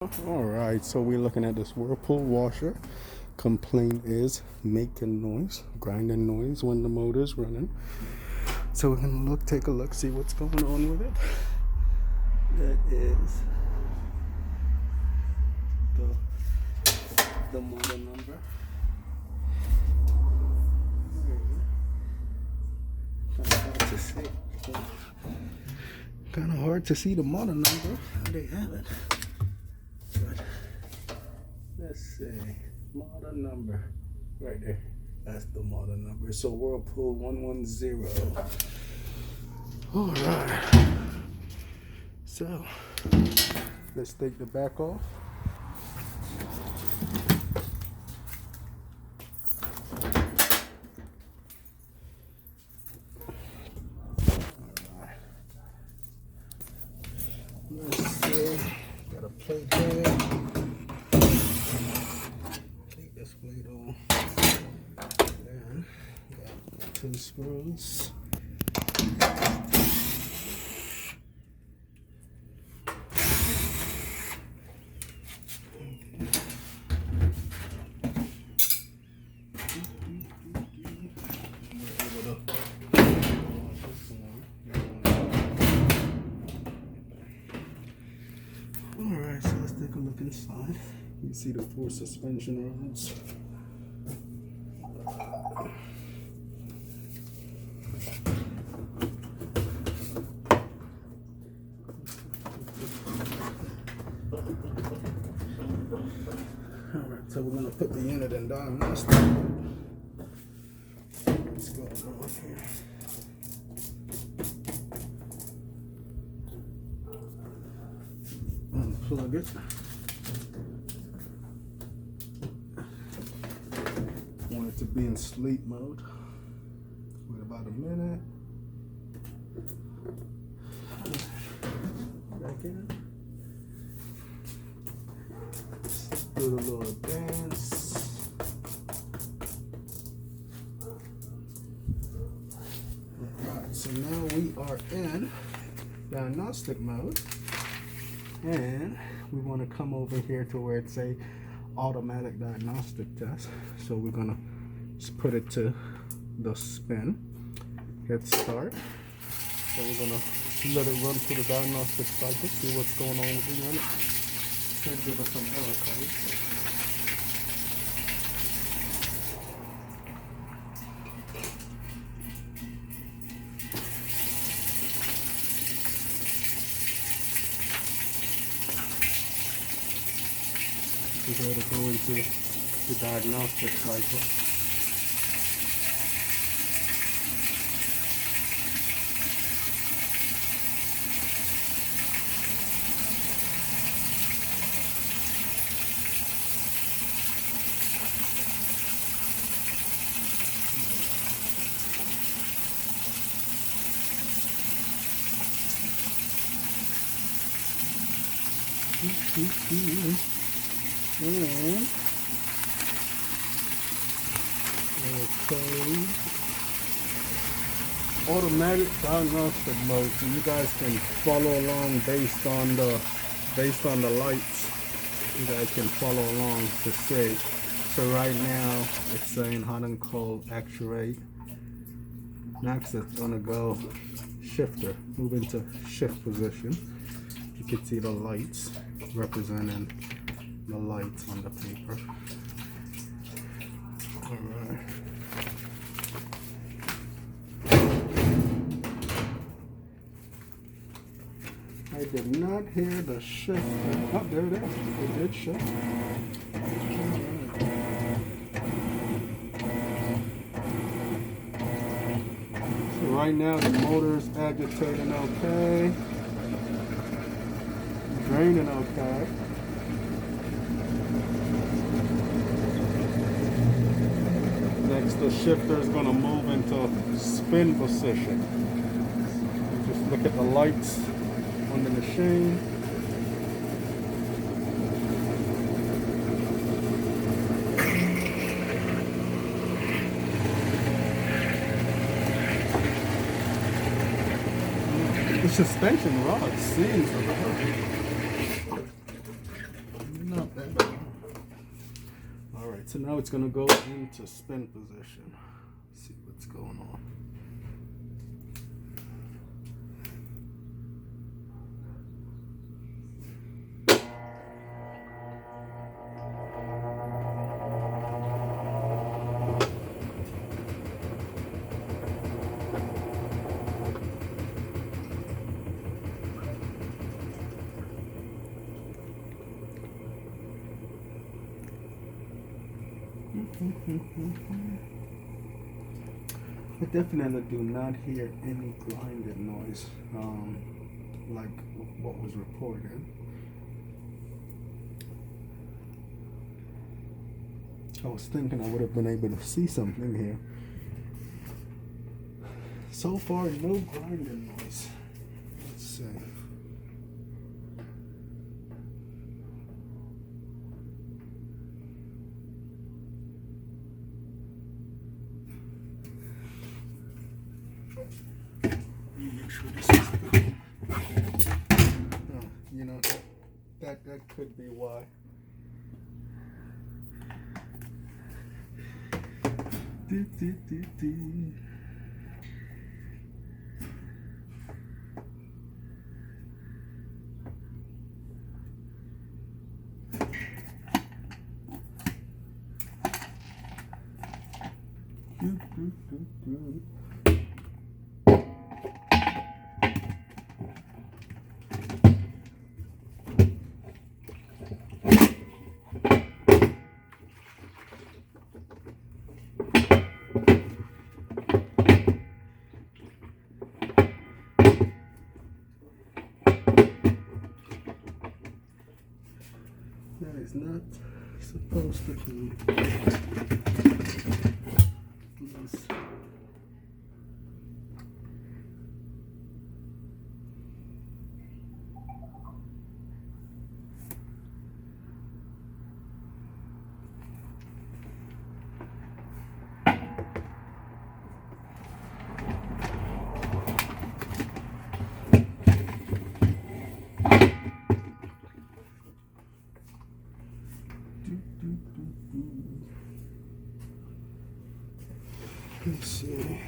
Alright, so we're looking at this Whirlpool washer. Complaint is making noise, grinding noise when the motor's running. So we're gonna take a look, see what's going on with it. That is the model number. Kind of hard to see the model number. How they have it. But let's see, model number right there. That's the model number. So Whirlpool 110. All right. So let's take the back off. Let's see. Got a plate there. Take this plate off. Then got 2 screws. Alright, so let's take a look inside. You see the 4 suspension rods. Alright, so we're going to put the unit in diagnostic. Let's go over here. Unplug it. Want it to be in sleep mode. Wait about a minute. Back in. Do the little dance. Alright, so now we are in diagnostic mode. And we want to come over here to where it's a automatic diagnostic test. So we're gonna just put it to the spin. Hit start. So we're gonna let it run through the diagnostic cycle, see what's going on with the unit. Should give us some error codes. We're going to go into the diagnostic cycle. And okay, automatic diagnostic mode, so you guys can follow along based on the lights. You guys can follow along to see. So right now it's saying hot and cold, actuate. Next it's gonna go shifter, move into shift position. You can see the lights representing the lights on the paper. Alright. I did not hear the shift. Oh, there it is. It did shift. So right now the motor's agitating okay. Draining okay. Next, the shifter is going to move into spin position. Just look at the lights on the machine. The suspension rod seems a little So now it's going to go into spin position. Let's see what's going on. I definitely do not hear any grinded noise like what was reported. I was thinking I would have been able to see something here. So far, no grinding noise. Let's see. Make sure this is you know, that could be why. That is not supposed to be. Yes. Let's see.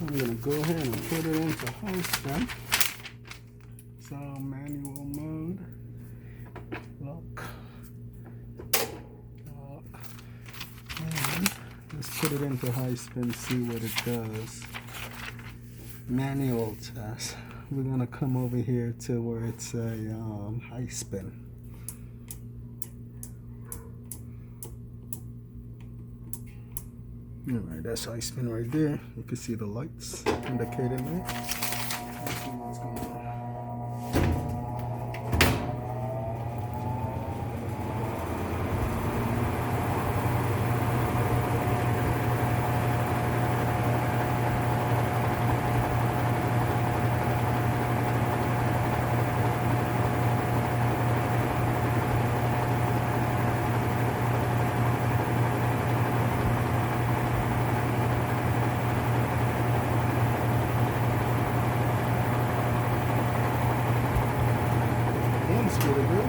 I'm going to go ahead and put it into high spin. So manual mode. Lock. And let's put it into high spin, see what it does. Manual test. We're going to come over here to where it's a high spin. Alright, that's high spin right there. You can see the lights indicating it. Let's see what's going on. Pretty good.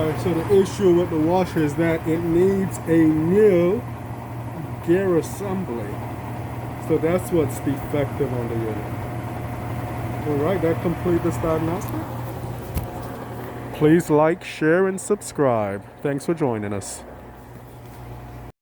Alright, so the issue with the washer is that it needs a new gear assembly. So that's what's defective on the unit. Alright, that completes this diagnostic. Please like, share, and subscribe. Thanks for joining us.